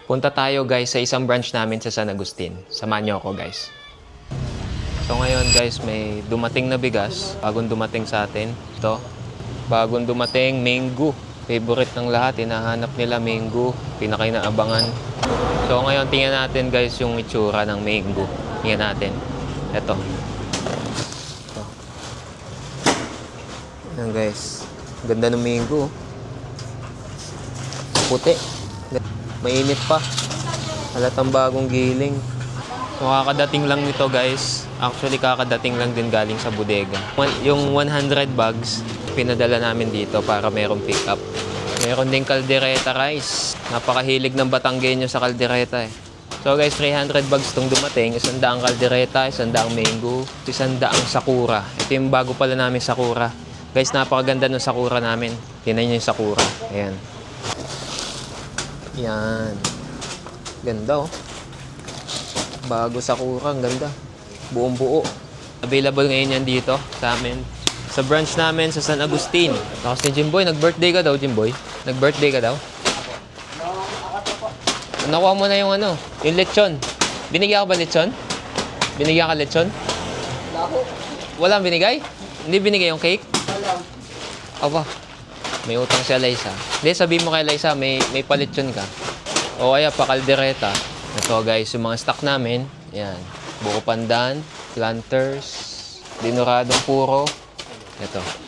Punta tayo guys sa isang branch namin sa San Agustin. Samahan niyo ako guys. So ngayon guys, may dumating na bigas. Bagong dumating sa atin. Ito. Bagong dumating, mango. Favorite ng lahat. Hinahanap nila mango. Pinakainaabangan. So ngayon, tingnan natin guys yung itsura ng mango. Tingnan natin. Ito. Ayan guys. Ganda ng mango. Puti. Mainit pa. Halatang bagong giling. So, kakadating lang nito guys. Actually, kakadating lang din galing sa bodega. Yung 100 bags, pinadala namin dito para merong pick up. Meron din caldereta rice. Napakahilig ng Batanggenyo sa caldereta eh. So guys, 300 bags itong dumating. 100 caldereta, 100 mango, 100 sakura. Ito yung bago pala namin sakura. Guys, napakaganda ng sakura namin. Tingnan nyo yung sakura. Ayan. Yan. Ganda oh. Bago sakura, ang ganda. Buong buo. Available ngayon yan dito sa amin. Sa branch namin sa San Agustin. Tapos ni Jimboy, nag-birthday ka daw, Jimboy? Nag-birthday ka daw? Nakuha mo na yung ano, yung lechon. Binigyan ka ba lechon? Binigyan ka lechon? Walang binigay? Hindi binigay yung cake? Wala. Aba, may utang si Eliza. Hindi, sabihin mo kay Eliza, may palechon ka. O kaya pa caldereta. Ito guys, yung mga stock namin. Yan. Buko pandan, planters, dinoradong puro. Ito.